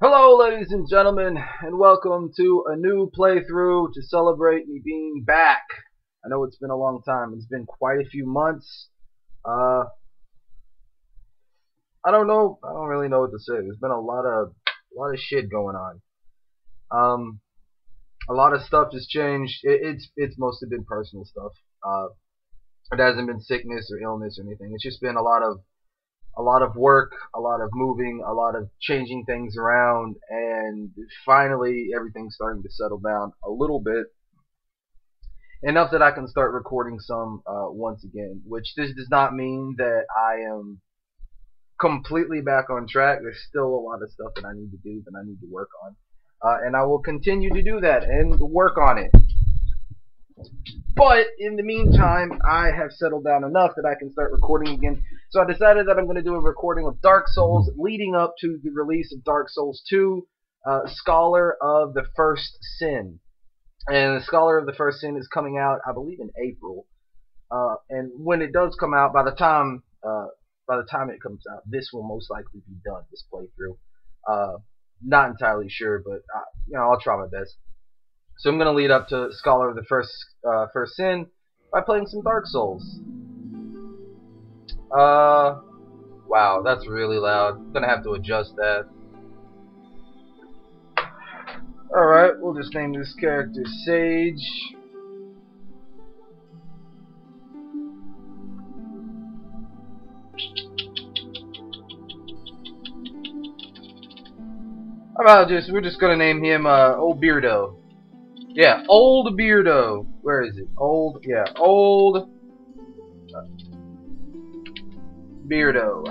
Hello ladies and gentlemen, and welcome to a new playthrough to celebrate me being back. I know it's been a long time. It's been quite a few months. I don't know. I don't really know what to say. There's been a lot of shit going on. A lot of stuff has changed. It's mostly been personal stuff. It hasn't been sickness or illness or anything. It's just been a lot of work, a lot of moving, a lot of changing things around, and finally everything's starting to settle down a little bit. Enough that I can start recording some once again, which this does not mean that I am completely back on track. There's still a lot of stuff that I need to do, that I need to work on. And I will continue to do that and work on it. But in the meantime, I have settled down enough that I can start recording again. So I decided that I'm going to do a recording of Dark Souls leading up to the release of Dark Souls 2, Scholar of the First Sin. And the Scholar of the First Sin is coming out, I believe, in April. And when it does come out, by the time it comes out, this will most likely be done, this playthrough. Not entirely sure, but I'll try my best. So I'm going to lead up to Scholar of the First Sin by playing some Dark Souls. Wow, that's really loud. I'm going to have to adjust that. Alright, we'll just name this character Sage. How about we're just going to name him Old Beardo. Yeah, Old Beardo. Where is it? Old Beardo.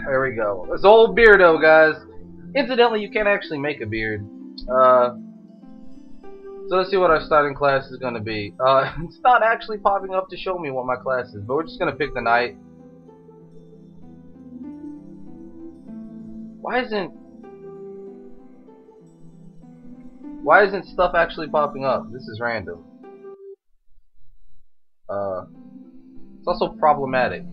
There we go. It's Old Beardo, guys. Incidentally, you can't actually make a beard. So let's see what our starting class is going to be. It's not actually popping up to show me what my class is, but we're just going to pick the knight. Why isn't stuff actually popping up? This is random. It's also problematic.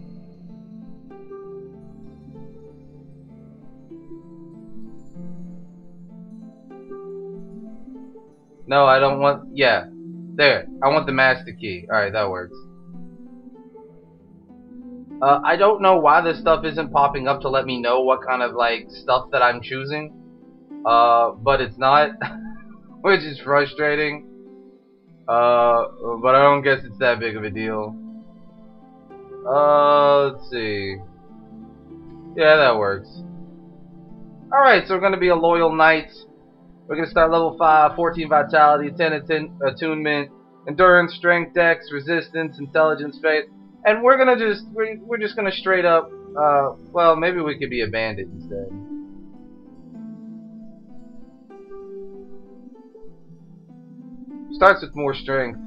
No, I don't want... Yeah. There. I want the master key. Alright, that works. I don't know why this stuff isn't popping up to let me know what kind of, stuff that I'm choosing. But it's not. Which is frustrating. But I don't guess it's that big of a deal. Let's see. Yeah, that works. Alright, so we're going to be a loyal knight. We're going to start level 5, 14 vitality, 10 attunement, endurance, strength, dex, resistance, intelligence, faith. And we're going to we're just going to straight up, well, maybe we could be a bandit instead. Starts with more strength,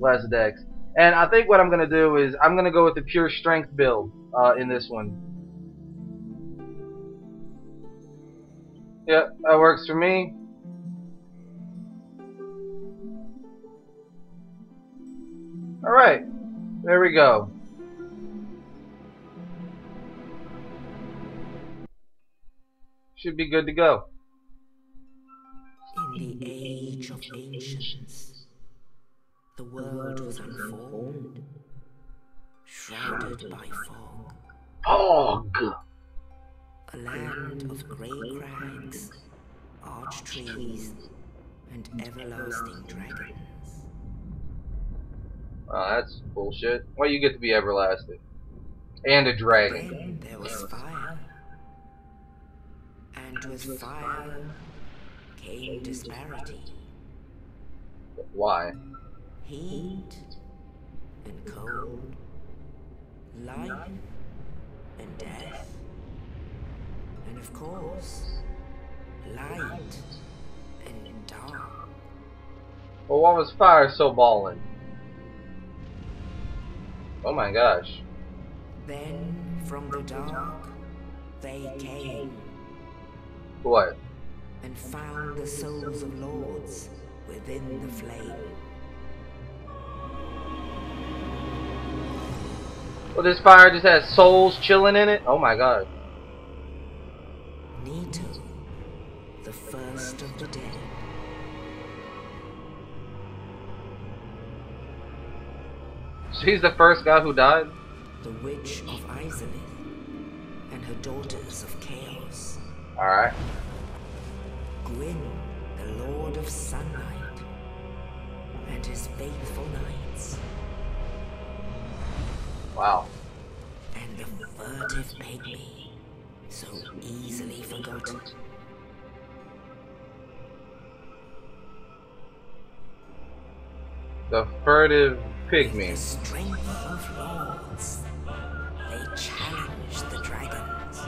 less dex. And I think what I'm going to do is I'm going to go with the pure strength build in this one. Yep, that works for me. Alright, there we go. Should be good to go. In the age of ancients, the world was unformed, shrouded by fog. Fog! A land of grey crags, arch trees, and everlasting dragons. Oh, that's bullshit. Why you get to be everlasting? And a dragon. Then there was fire. And with fire came disparity. Why? Heat and cold, life and death, and of course, light and dark. Well, why was fire so ballin'? Oh my gosh. Then from the dark they came. What? And found the souls of lords within the flame. Well, this fire just has souls chilling in it? Oh my god. Nito, the first of the dead. She's the first guy who died? The Witch of Izalith and her daughters of Chaos. Alright. Gwyn, the Lord of Sunlight, and his faithful knights. Wow. And the furtive pygmy, so easily forgotten. The furtive With pygmy. the strength of lords, they challenged the dragons.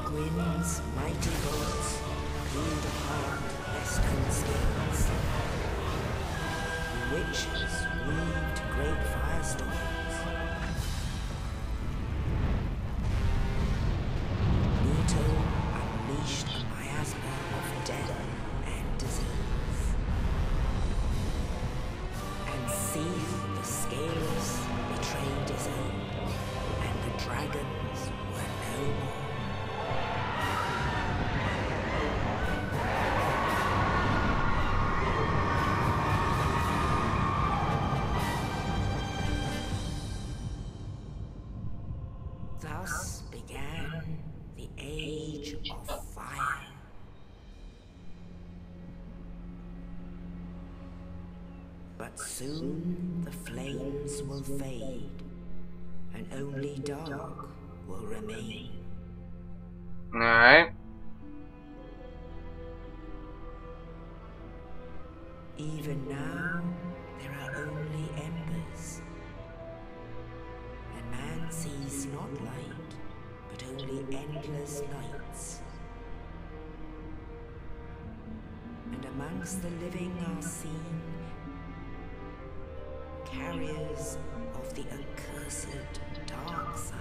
Gwyn's mighty bolts peeled apart their stone skins. The witches weaved great firestorms. Nito unleashed a miasma of death and disease. And Seath the Scaleless betrayed his own, and the dragons were no more. Thus began the Age of Fire. But soon the flames will fade, and only dark will remain. Alright. Even now, there are only embers, and man sees not light, but only endless nights. And amongst the living are seen carriers of the accursed dark side.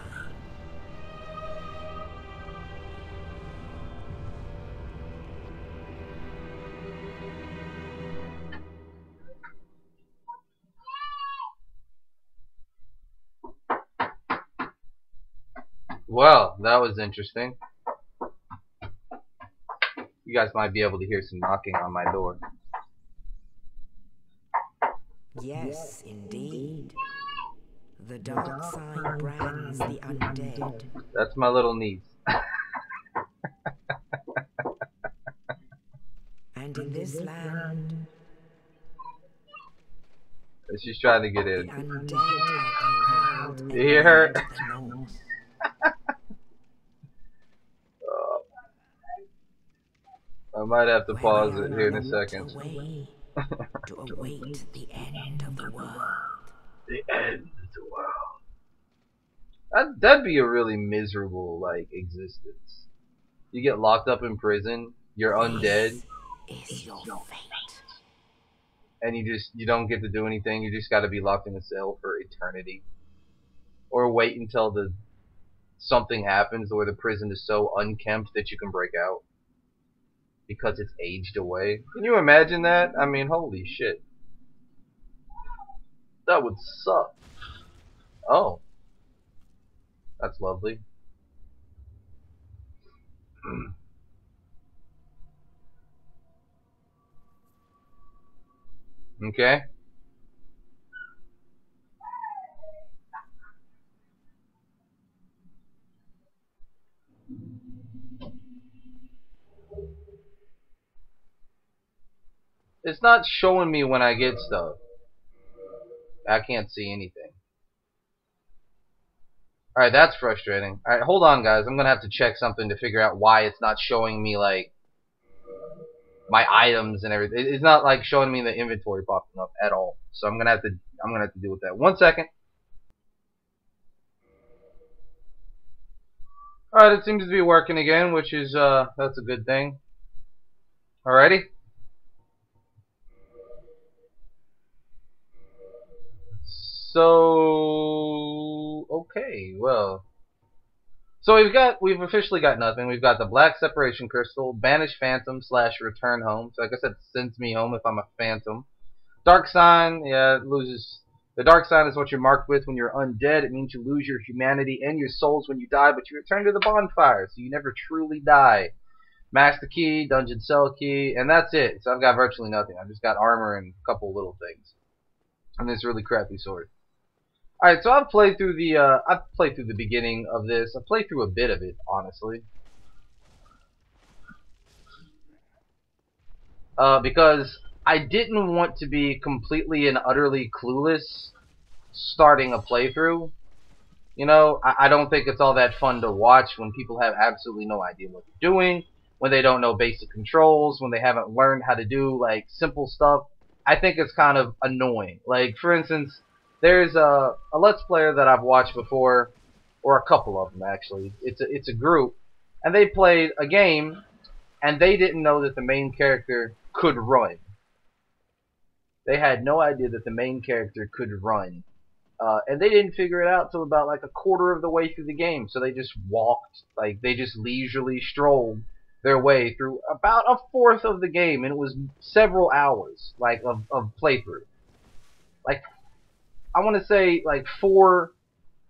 Well, that was interesting. You guys might be able to hear some knocking on my door. Yes, indeed. The dark side brands the undead. That's my little niece. And in this land, She's trying to get the in. undead are corralled and You hear her? led to the north. I might have to Where pause they it are here in a locked second. away to await the end of the world. The end of the world. That'd be a really miserable, like, existence. You get locked up in prison, you're undead, This is your fate. and you don't get to do anything. You just got to be locked in a cell for eternity, or wait until something happens where the prison is so unkempt that you can break out because it's aged away. Can you imagine that? I mean, holy shit, that would suck. Oh, that's lovely. Okay. It's not showing me when I get stuff. I can't see anything. Alright, that's frustrating. Alright, hold on, guys. I'm gonna have to check something to figure out why it's not showing me, like, my items and everything. It's not, like, showing me the inventory popping up at all. So I'm gonna have to deal with that. 1 second. Alright, it seems to be working again, which is, that's a good thing. Alrighty. So, okay, well. So we've officially got nothing. We've got the Black Separation Crystal, Banish Phantom / Return Home. So like I said, it sends me home if I'm a phantom. Dark Sign, yeah, it loses The dark sign is what you're marked with when you're undead. It means you lose your humanity and your souls when you die, but you return to the bonfire, so you never truly die. Master key, dungeon cell key, and that's it. So I've got virtually nothing. I've just got armor and a couple little things, and this really crappy sword. All right, so I've played through the beginning of this. I've played through a bit of it, honestly, because I didn't want to be completely and utterly clueless starting a playthrough. You know, I don't think it's all that fun to watch when people have absolutely no idea what they're doing, when they don't know basic controls, when they haven't learned how to do, like, simple stuff. I think it's kind of annoying. Like, for instance, there's a Let's Player that I've watched before, or a couple of them, actually. It's a group, and they played a game, and they didn't know that the main character could run. They had no idea that the main character could run. And they didn't figure it out till about like a quarter of the way through the game. So they just walked, like they just leisurely strolled their way through about a fourth of the game, and it was several hours like of playthrough. Like I want to say like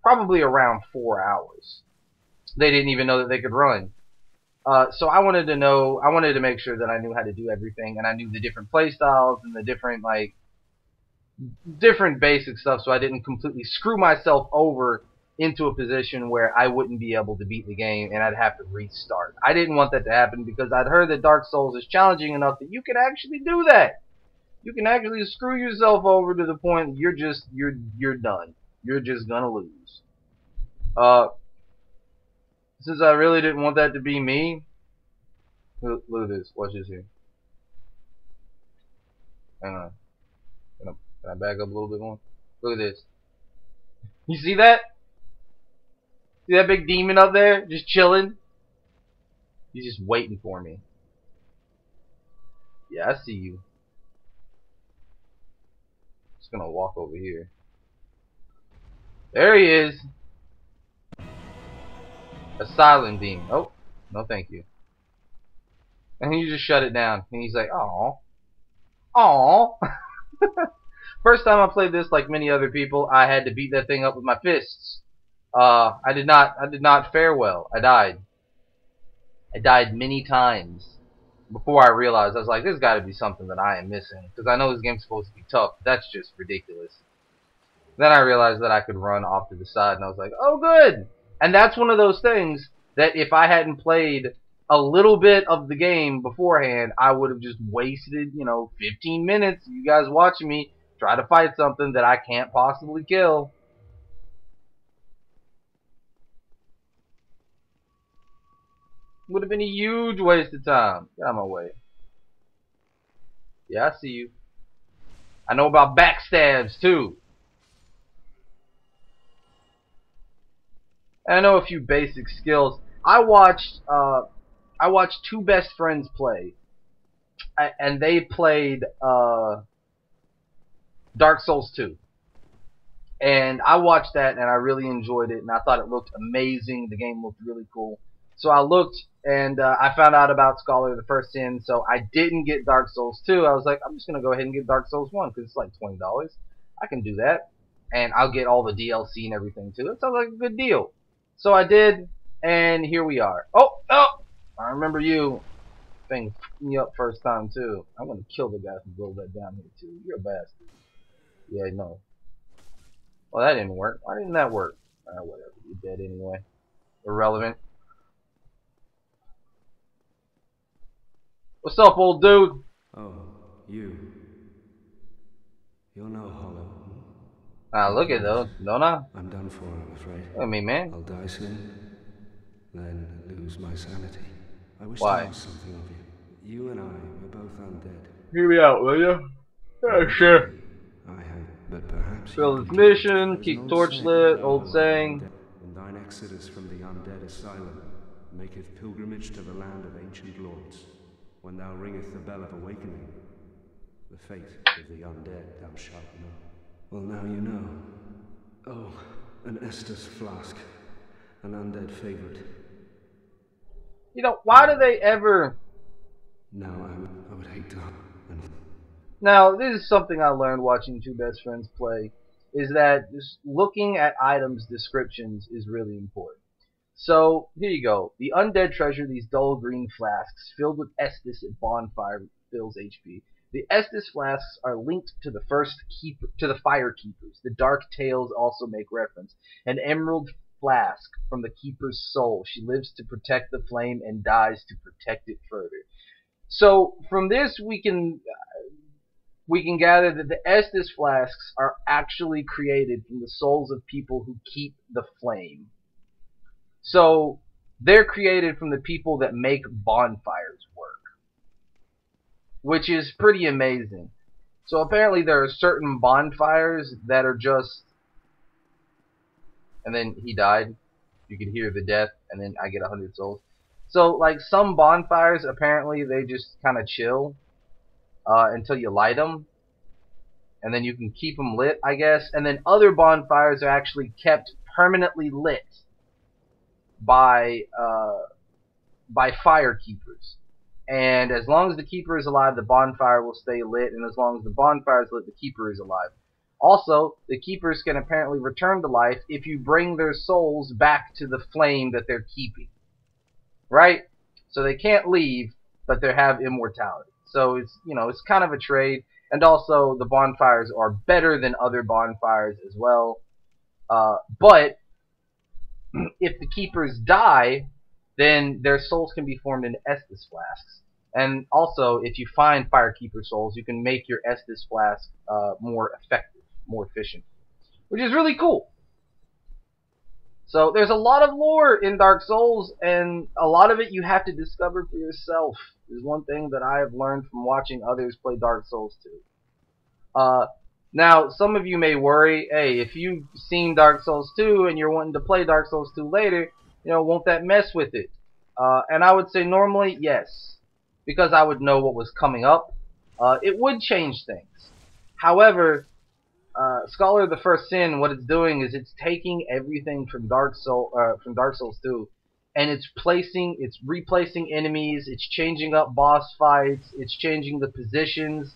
probably around 4 hours. They didn't even know that they could run. So I wanted to make sure that I knew how to do everything, and I knew the different play styles and the different basic stuff, so I didn't completely screw myself over into a position where I wouldn't be able to beat the game and I'd have to restart. I didn't want that to happen because I'd heard that Dark Souls is challenging enough that you can actually do that. You can actually screw yourself over to the point you're done. You're just gonna lose. Since I really didn't want that to be me, look at this. Watch this here. Hang on. Can I back up a little bit more? Look at this. You see that? See that big demon up there? Just chilling? He's just waiting for me. Yeah, I see you. Just gonna walk over here. There he is. A silent demon. Oh, no thank you. And you just shut it down. And he's like, "Aw. Aw." First time I played this, like many other people, I had to beat that thing up with my fists. I did not fare well. I died. I died many times before I realized. I was like, "There's got to be something that I am missing," because I know this game's supposed to be tough. That's just ridiculous. Then I realized that I could run off to the side, and I was like, "Oh, good." And that's one of those things that if I hadn't played a little bit of the game beforehand, I would have just wasted, 15 minutes. You guys watching me try to fight something that I can't possibly kill. Would have been a huge waste of time. Get out of my way. Yeah, I see you. I know about backstabs too. And I know a few basic skills. I watched two best friends play, and they played Dark Souls 2. And I watched that, and I really enjoyed it, and I thought it looked amazing. The game looked really cool. So I looked, and I found out about Scholar the First Sin, so I didn't get Dark Souls 2. I was like, I'm just going to go ahead and get Dark Souls 1, because it's like $20. I can do that, and I'll get all the DLC and everything, too. It sounds like a good deal. So I did, and here we are. Oh! I remember you. Thing f***ed me up first time, too. I'm going to kill the guy who built that down here, too. You're a bastard. Yeah, no. Well, that didn't work. Why didn't that work? Whatever. You're dead anyway. Irrelevant. What's up, old dude? Oh, you. You're no hollow. Look at those. Don't I? I'm done for, I'm afraid. Look at me, man. I'll die soon, then lose my sanity. I wish Why? to ask something of you. You and I were both undead. Hear me out, will you? Yeah, sure. I have, but perhaps Fill this mission, keep torch lit, old saying. In thine exodus from the undead asylum, maketh pilgrimage to the land of ancient lords. When thou ringeth the bell of awakening, the fate of the undead thou shalt know. Well, now you know. Oh, an Estus flask, an undead favorite. Why do they ever... Now I would hate to... Now, this is something I learned watching two best friends play, is that just looking at items descriptions is really important. So here you go. The undead treasure these dull green flasks filled with Estus at bonfire fills HP. The Estus flasks are linked to the fire keepers. The dark tales also make reference. An emerald flask from the keeper's soul. She lives to protect the flame and dies to protect it further. So from this we can gather that the Estus flasks are actually created from the souls of people who keep the flame. So they're created from the people that make bonfires work, which is pretty amazing. So apparently there are certain bonfires that are just, and then he died. You could hear the death, and then I get 100 souls. So like some bonfires, apparently they just kind of chill until you light them, and then you can keep them lit, I guess. And then other bonfires are actually kept permanently lit by fire keepers, and as long as the keeper is alive, the bonfire will stay lit, and as long as the bonfire is lit, the keeper is alive. Also, the keepers can apparently return to life if you bring their souls back to the flame that they're keeping, right? So they can't leave, but they have immortality. So it's, you know, it's kind of a trade, and also the bonfires are better than other bonfires as well. But if the keepers die, then their souls can be formed into Estus flasks. And also, if you find firekeeper souls, you can make your Estus flask more effective, more efficient, which is really cool. So there's a lot of lore in Dark Souls, and a lot of it you have to discover for yourself. Is one thing that I have learned from watching others play Dark Souls 2. Now, some of you may worry, hey, if you've seen Dark Souls 2 and you're wanting to play Dark Souls 2 later, you know, won't that mess with it? And I would say normally, yes, because I would know what was coming up. It would change things. However, Scholar of the First Sin, what it's doing is it's taking everything from Dark Souls 2, and it's replacing enemies, it's changing up boss fights, it's changing the positions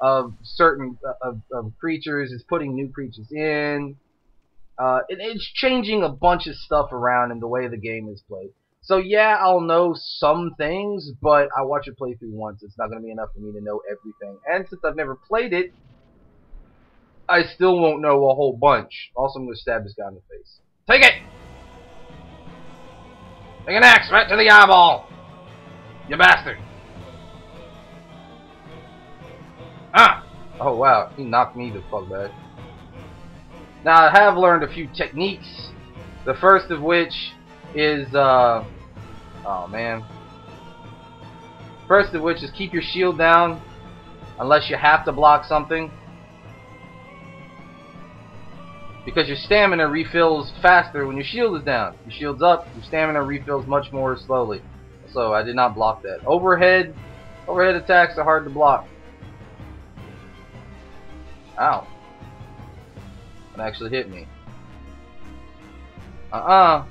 of certain of creatures, it's putting new creatures in. It's changing a bunch of stuff around in the way the game is played. So yeah, I'll know some things, but I watch it play through once. It's not going to be enough for me to know everything. And since I've never played it, I still won't know a whole bunch. Also, I'm going to stab this guy in the face. Take it! Take an axe right to the eyeball! You bastard! Ah! Oh wow, he knocked me the fuck back. Now I have learned a few techniques. The first of which is oh man. First of which is keep your shield down unless you have to block something. Because your stamina refills faster when your shield is down. Your shield's up, your stamina refills much more slowly. So I did not block that. Overhead attacks are hard to block. Ow. It actually hit me. Now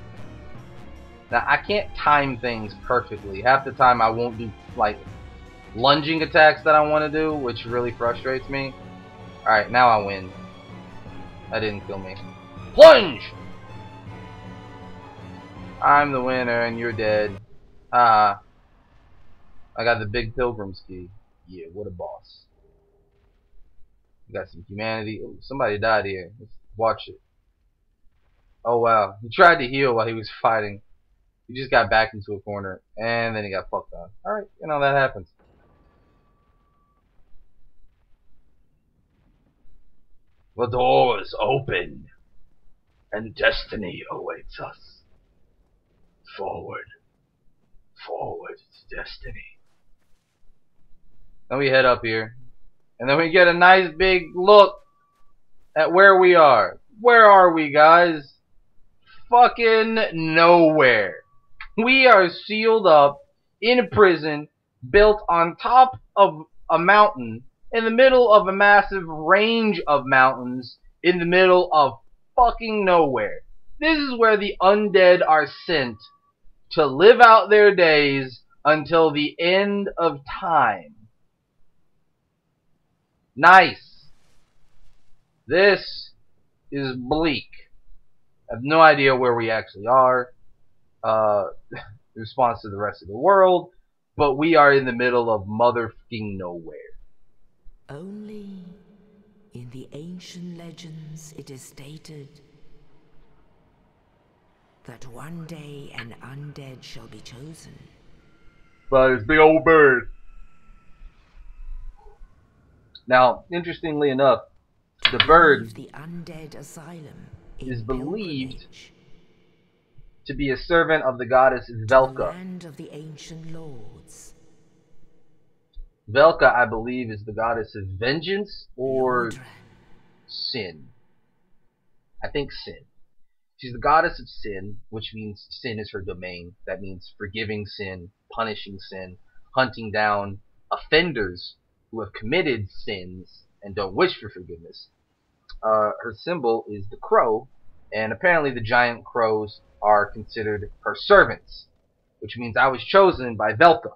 I can't time things perfectly. Half the time I won't do like lunging attacks that I want to do, which really frustrates me. Alright, now I win. That didn't kill me. Plunge! I'm the winner and you're dead. I got the big pilgrim ski. Yeah, what a boss. We got some humanity. Ooh, somebody died here. Let's watch it. Oh wow. He tried to heal while he was fighting. He just got back into a corner. And then he got fucked on. Alright, you know, that happens. The door is open. And destiny awaits us. Forward. Forward to destiny. Then we head up here. And then we get a nice big look at where we are. Where are we, guys? Fucking nowhere. We are sealed up in a prison built on top of a mountain in the middle of a massive range of mountains in the middle of fucking nowhere. This is where the undead are sent to live out their days until the end of time. Nice. This is bleak. I have no idea where we actually are. In response to the rest of the world, but we are in the middle of motherfucking nowhere. Only in the ancient legends it is stated that one day an undead shall be chosen. By this big old bird. Now, interestingly enough, the bird The undead asylum is in believed pilgrimage to be a servant of the goddess to the Velka. land of the ancient lords. Velka, I believe, is the goddess of vengeance or Lordran. sin. I think sin. She's the goddess of sin, which means sin is her domain. That means forgiving sin, punishing sin, hunting down offenders who have committed sins and don't wish for forgiveness. Her symbol is the crow, and apparently the giant crows are considered her servants, which means I was chosen by Velka.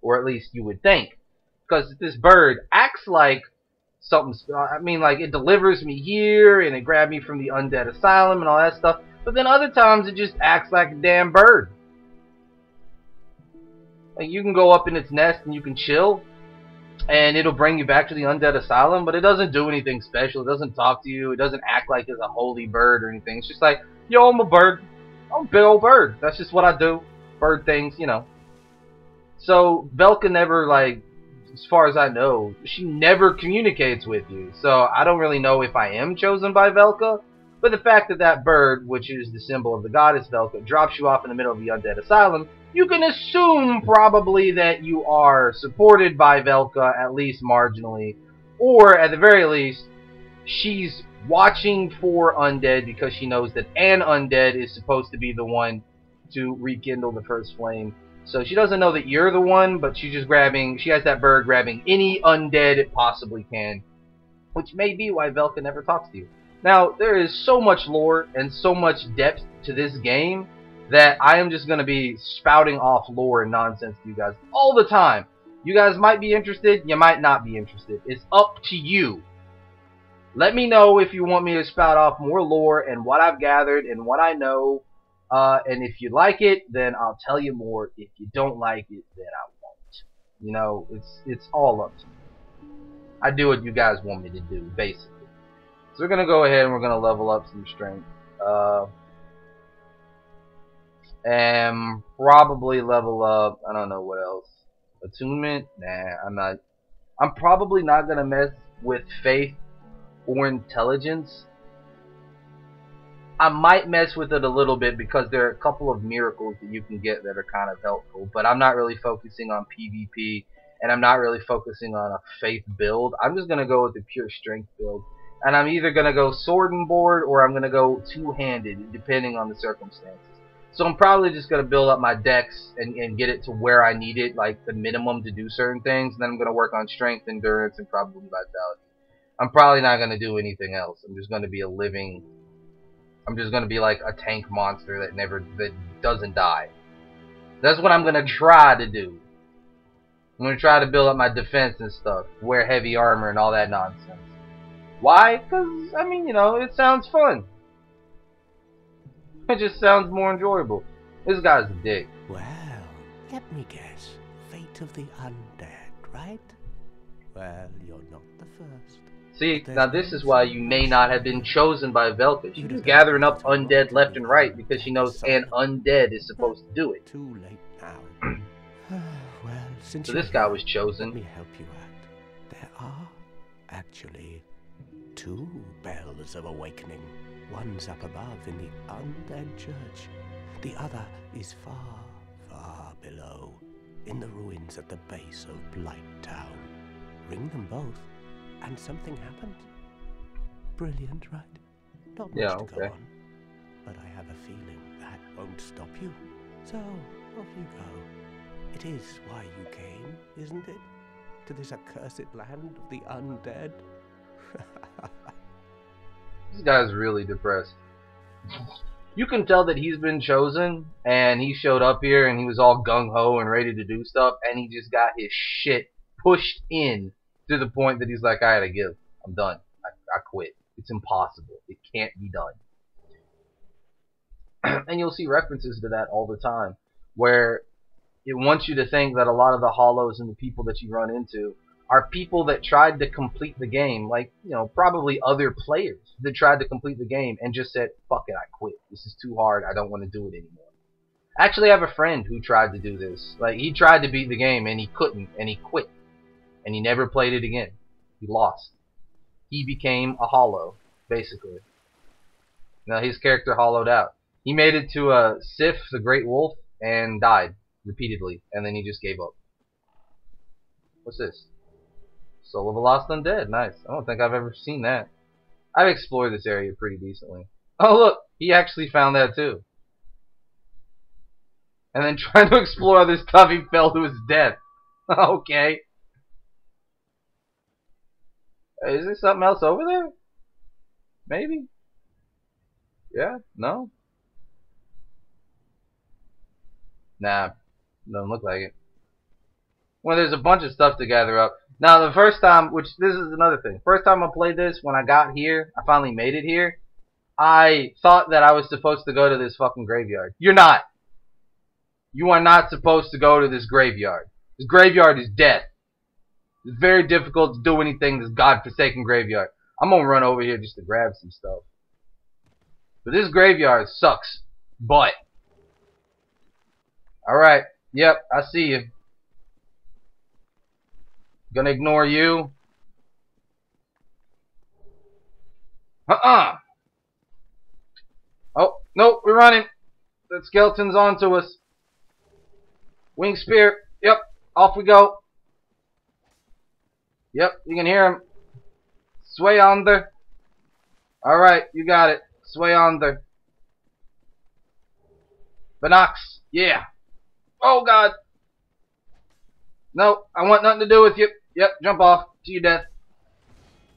Or at least you would think. Because this bird acts like something, I mean, like it delivers me here and it grabbed me from the undead asylum and all that stuff, but then other times it just acts like a damn bird. Like you can go up in its nest and you can chill and it'll bring you back to the undead asylum, but it doesn't do anything special. It doesn't talk to you. It doesn't act like it's a holy bird or anything. It's just like, yo, I'm a bird. I'm a big old bird. That's just what I do. Bird things, you know. So Velka never, like, as far as I know, she never communicates with you. So I don't really know if I am chosen by Velka. But the fact that that bird, which is the symbol of the goddess Velka, drops you off in the middle of the undead asylum, you can assume probably that you are supported by Velka, at least marginally. Or, at the very least, she's watching for undead because she knows that an undead is supposed to be the one to rekindle the first flame. So she doesn't know that you're the one, but she's just grabbing, she has that bird grabbing any undead it possibly can. Which may be why Velka never talks to you. Now, there is so much lore and so much depth to this game that I am just going to be spouting off lore and nonsense to you guys all the time. You guys might be interested, you might not be interested. It's up to you. Let me know if you want me to spout off more lore and what I've gathered and what I know. And if you like it, then I'll tell you more. If you don't like it, then I won't. You know, it's all up to you. I do what you guys want me to do, basically. So we're going to go ahead and we're going to level up some strength. And probably level up, I don't know what else. Attunement? Nah, I'm not. I'm probably not going to mess with faith or intelligence. I might mess with it a little bit because there are a couple of miracles that you can get that are kind of helpful, but I'm not really focusing on PvP, and I'm not really focusing on a faith build. I'm just going to go with the pure strength build, and I'm either going to go sword and board or I'm going to go two-handed, depending on the circumstances. So I'm probably just going to build up my dex and get it to where I need it, like the minimum to do certain things, and then I'm going to work on strength, endurance, and probably vitality. I'm probably not going to do anything else. I'm just going to be I'm just going to be like a tank monster that doesn't die. That's what I'm going to try to do. I'm going to try to build up my defense and stuff. Wear heavy armor and all that nonsense. Why? Because, I mean, you know, it sounds fun. It just sounds more enjoyable. This guy's a dick. Well, let me guess. Fate of the undead, right? Well, you're not the first. See, now this is why you may not have been chosen by Velka. She was gathering up undead left and right because she knows an undead is supposed to do it. Too late now. Well, since so this guy was chosen. Let me help you out. There are actually two bells of awakening. One's up above in the undead church. The other is far, far below, in the ruins at the base of Blight Town. Ring them both, and something happens. Brilliant, right? Not much to go on, but I have a feeling that won't stop you. So, off you go. It is why you came, isn't it? To this accursed land of the undead? This guy's really depressed. You can tell that he's been chosen, and he showed up here, and he was all gung-ho and ready to do stuff, and he just got his shit pushed in to the point that he's like, I gotta give. I'm done. I quit. It's impossible. It can't be done. And you'll see references to that all the time, where it wants you to think that a lot of the hollows and the people that you run into are people that tried to complete the game, like, you know, probably other players that tried to complete the game and just said, fuck it, I quit. This is too hard. I don't want to do it anymore. Actually, I have a friend who tried to do this. Like, he tried to beat the game and he couldn't, and he quit. And he never played it again. He lost. He became a hollow, basically. Now, his character hollowed out. He made it to Sif, the Great Wolf, and died repeatedly, and then he just gave up. What's this? Soul of a Lost Undead. Nice. I don't think I've ever seen that. I've explored this area pretty decently. Oh, look! He actually found that, too. And then trying to explore other stuff, he fell to his death. Okay. Is there something else over there? Maybe? Yeah? No? Nah. Doesn't look like it. Well, there's a bunch of stuff to gather up. Now, the first time, which this is another thing. First time I played this, when I got here, I finally made it here, I thought that I was supposed to go to this fucking graveyard. You're not. You are not supposed to go to this graveyard. This graveyard is death. It's very difficult to do anything in this godforsaken graveyard. I'm gonna run over here just to grab some stuff. But this graveyard sucks. But. Alright. Yep, I see you. Gonna ignore you. Oh, nope, we're running. That skeleton's onto us. Wing spear. Yep, off we go. Yep, you can hear him. Sway under. Alright, you got it. Sway under. Binox. Yeah. Oh, God. No, I want nothing to do with you. Yep, jump off to your death.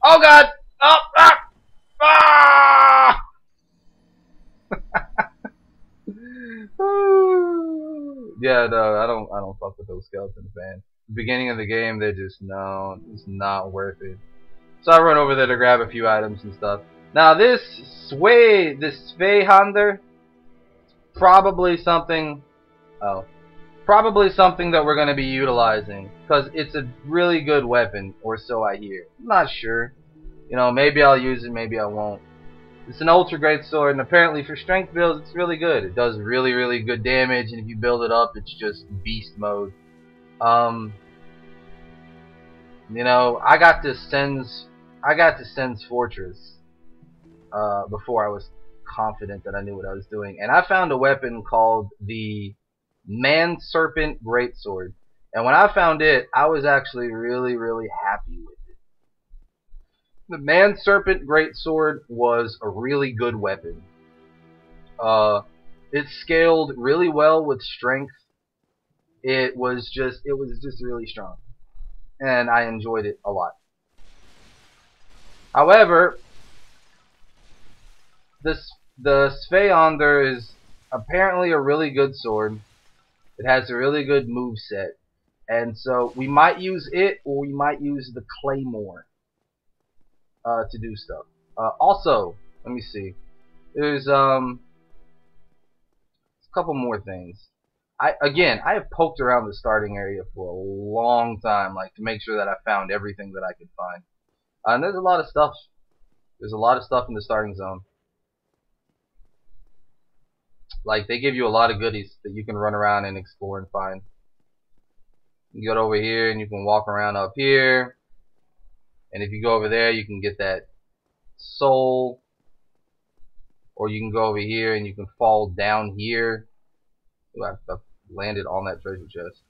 Oh, God. Oh, ah. Ah! Yeah, no, I don't fuck with those skeletons, man. Beginning of the game, they're just, no, it's not worth it. So I run over there to grab a few items and stuff. Now this Sveihander, probably something that we're going to be utilizing, because it's a really good weapon, or so I hear. I'm not sure. You know, maybe I'll use it, maybe I won't. It's an ultra great sword, and apparently for strength builds, it's really good. It does really, really good damage, and if you build it up, it's just beast mode. You know, I got to Sen's Fortress before I was confident that I knew what I was doing, and I found a weapon called the Man Serpent Greatsword. And when I found it, I was actually really, really happy with it. The Man Serpent Greatsword was a really good weapon. It scaled really well with strength. It was just really strong, and I enjoyed it a lot. However, the Sveihander is apparently a really good sword. It has a really good move set, and so we might use it, or we might use the Claymore to do stuff. Also, let me see. There's a couple more things. I have poked around the starting area for a long time, like to make sure that I found everything that I could find. And there's a lot of stuff. There's a lot of stuff in the starting zone. Like, they give you a lot of goodies that you can run around and explore and find. You go over here and you can walk around up here. And if you go over there, you can get that soul. Or you can go over here and you can fall down here. Ooh, I landed on that treasure chest.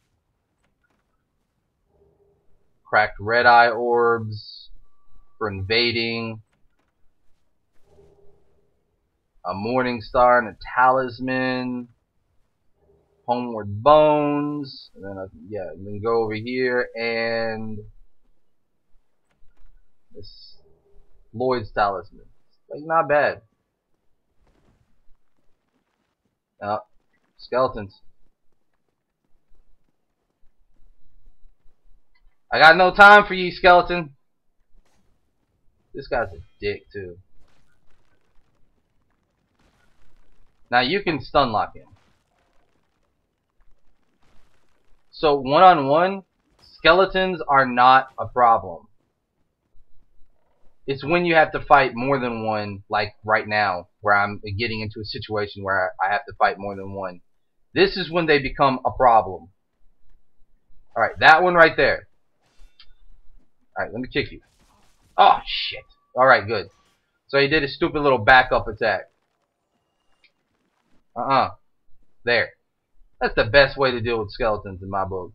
Cracked red eye orbs for invading. A morning star and a talisman. Homeward bones. And then and then go over here and this Lloyd's talisman. Like, not bad. Skeletons. I got no time for you, skeleton. This guy's a dick too. Now you can stun lock him. So one-on-one, skeletons are not a problem. It's when you have to fight more than one, like right now, where I'm getting into a situation where I have to fight more than one. This is when they become a problem. Alright, that one right there. Alright, let me kick you. Oh, shit. Alright, good. So he did a stupid little backup attack. There. That's the best way to deal with skeletons in my book.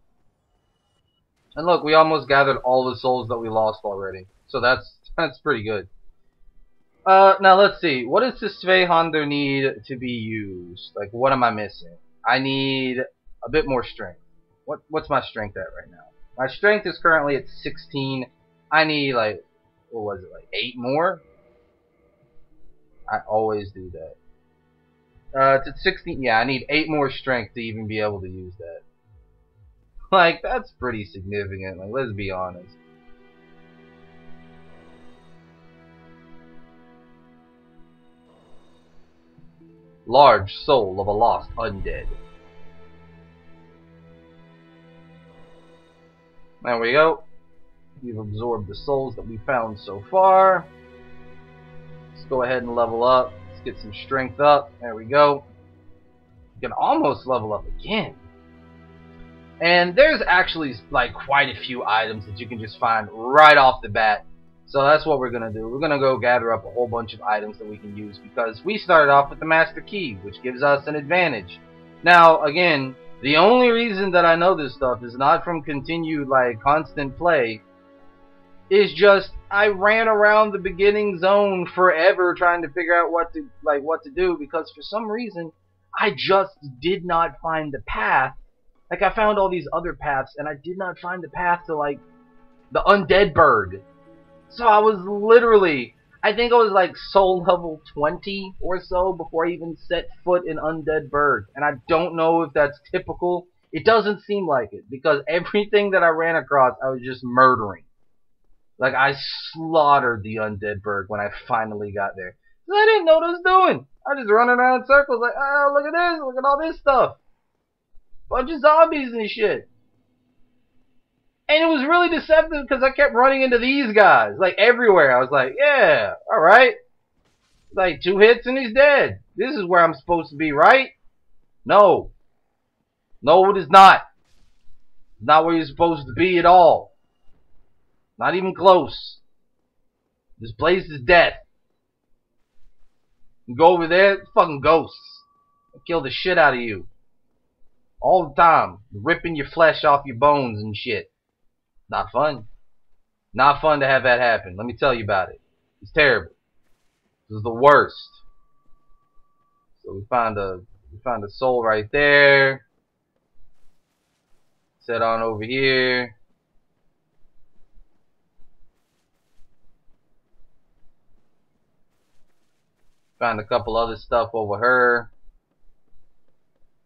And look, we almost gathered all the souls that we lost already. So that's pretty good. Now let's see. What does this Svehonder need to be used? Like, what am I missing? I need a bit more strength. What's my strength at right now? My strength is currently at 16. I need, like, what was it, like 8 more? I always do that. It's at 16. Yeah, I need 8 more strength to even be able to use that. Like, that's pretty significant. Like, let's be honest. Large soul of a lost undead. There we go. We've absorbed the souls that we found so far. Let's go ahead and level up. Let's get some strength up. There we go. We can almost level up again. And there's actually like quite a few items that you can just find right off the bat. So that's what we're going to do. We're going to go gather up a whole bunch of items that we can use because we started off with the Master Key, which gives us an advantage. Now, again, the only reason that I know this stuff is not from continued, like, constant play. Is just I ran around the beginning zone forever trying to figure out what to do because for some reason I just did not find the path. Like, I found all these other paths and I did not find the path to, like, the Undead Burg. So I was literally, I think I was like soul level 20 or so before I even set foot in Undead Burg. And I don't know if that's typical. It doesn't seem like it because everything that I ran across I was just murdering. Like, I slaughtered the Undead Burg when I finally got there. So I didn't know what I was doing. I was just running around in circles like, oh, look at this, look at all this stuff. Bunch of zombies and shit. And it was really deceptive because I kept running into these guys, like, everywhere. I was like, yeah, alright. Like, 2 hits and he's dead. This is where I'm supposed to be, right? No. No, it is not. It's not where you're supposed to be at all. Not even close. This place is death. You go over there, it's fucking ghosts. They'll kill the shit out of you. All the time. Ripping your flesh off your bones and shit. Not fun. Not fun to have that happen. Let me tell you about it. It's terrible. This is the worst. So we found a soul right there. Set on over here. Found a couple other stuff over her.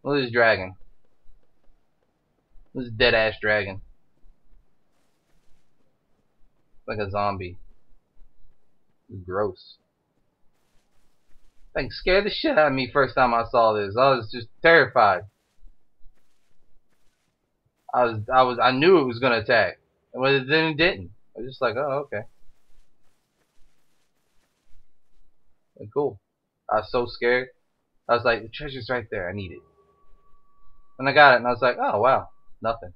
Look at this dragon. This dead ass dragon. Like a zombie. It's gross. Like, scared the shit out of me first time I saw this. I was just terrified. I knew it was gonna attack. But then it didn't. I was just like, oh, okay. Cool. I was so scared. I was like, the treasure's right there. I need it. And I got it, and I was like, oh, wow. Nothing.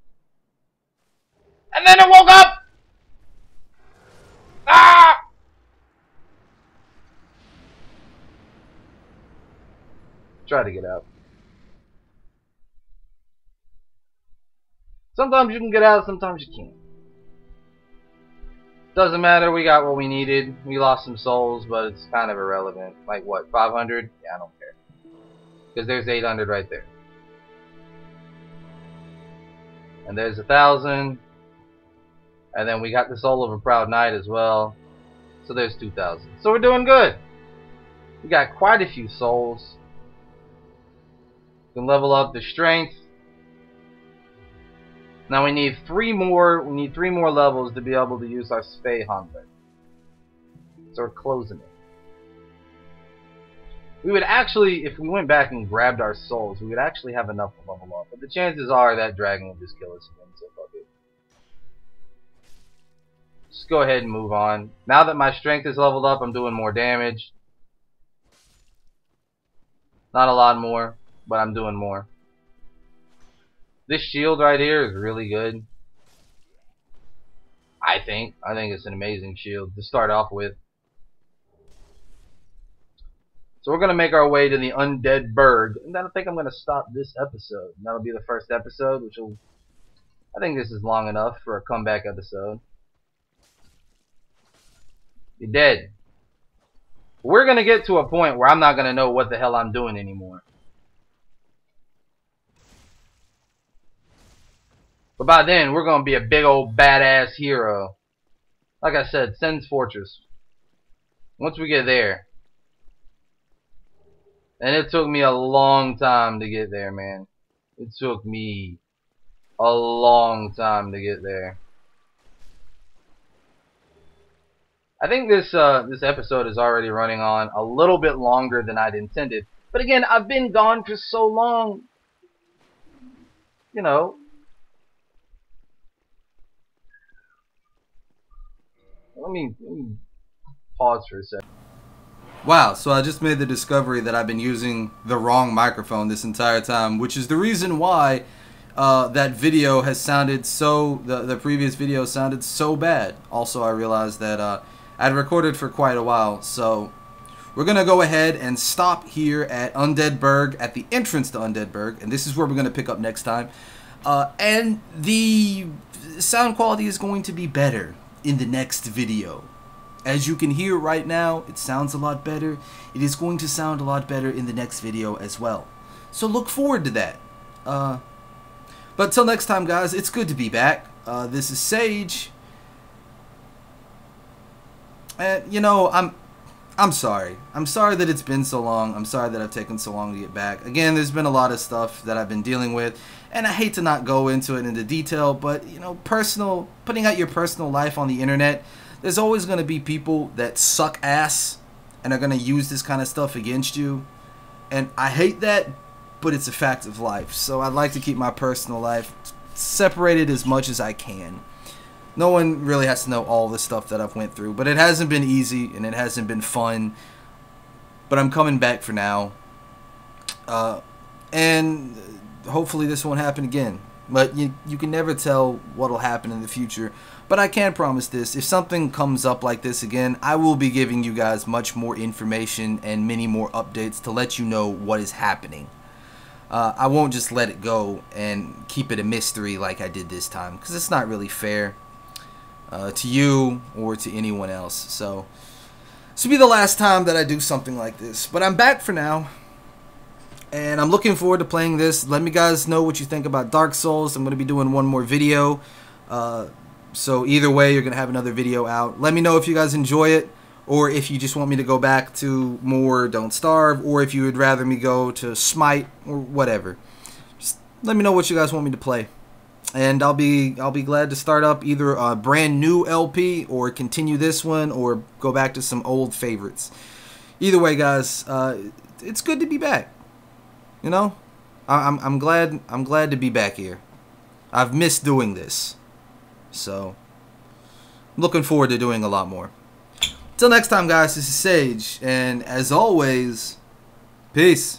And then it woke up! Ah! Try to get out. Sometimes you can get out, sometimes you can't. Doesn't matter, we got what we needed. We lost some souls, but it's kind of irrelevant. Like what, 500? Yeah, I don't care. Because there's 800 right there. And there's 1,000. And then we got the soul of a proud knight as well. So there's 2,000. So we're doing good. We got quite a few souls. We can level up the strength. Now we need 3 more. We need 3 more levels to be able to use our Svehonder. So we're closing it. We would actually, if we went back and grabbed our souls, we would actually have enough to level up. But the chances are that dragon will just kill us again, so fuck it. Just go ahead and move on. Now that my strength is leveled up, I'm doing more damage. Not a lot more, but I'm doing more. This shield right here is really good. I think it's an amazing shield to start off with. So we're going to make our way to the Undead Berg. And I think I'm going to stop this episode. That'll be the first episode, which will... I think this is long enough for a comeback episode. You're dead. We're going to get to a point where I'm not going to know what the hell I'm doing anymore. But by then, we're going to be a big old badass hero. Like I said, Sen's Fortress. Once we get there. And it took me a long time to get there, man. It took me a long time to get there. I think this episode is already running on a little bit longer than I'd intended. But again, I've been gone for so long. You know. Let me pause for a second. Wow, so I just made the discovery that I've been using the wrong microphone this entire time, which is the reason why that video has sounded so, the previous video sounded so bad. Also, I realized that I'd recorded for quite a while, so we're going to go ahead and stop here at Undead Berg, at the entrance to Undead Berg, and this is where we're going to pick up next time. And the sound quality is going to be better in the next video. As you can hear right now, it sounds a lot better. It is going to sound a lot better in the next video as well. So look forward to that. But till next time, guys, it's good to be back. This is Sage. And, you know, I'm sorry. I'm sorry that it's been so long. I'm sorry that I've taken so long to get back. Again, there's been a lot of stuff that I've been dealing with. And I hate to not go into it into detail, but, you know, putting out your personal life on the internet, there's always going to be people that suck ass and are going to use this kind of stuff against you. And I hate that, but it's a fact of life. So I'd like to keep my personal life separated as much as I can. No one really has to know all the stuff that I've went through, but it hasn't been easy and it hasn't been fun. But I'm coming back for now. And hopefully this won't happen again. But you can never tell what'll happen in the future. But I can promise this, if something comes up like this again, I will be giving you guys much more information and many more updates to let you know what is happening. I won't just let it go and keep it a mystery like I did this time, because it's not really fair to you or to anyone else. So this will be the last time that I do something like this. But I'm back for now. And I'm looking forward to playing this. Let me guys know what you think about Dark Souls. I'm going to be doing one more video. So either way, you're going to have another video out. Let me know if you guys enjoy it, or if you just want me to go back to more Don't Starve, or if you would rather me go to Smite, or whatever. Just let me know what you guys want me to play. And I'll be glad to start up either a brand new LP, or continue this one, or go back to some old favorites. Either way, guys, it's good to be back. You know, I'm glad to be back here. I've missed doing this. So, I'm looking forward to doing a lot more. Till next time, guys, this is Sage, and as always, peace.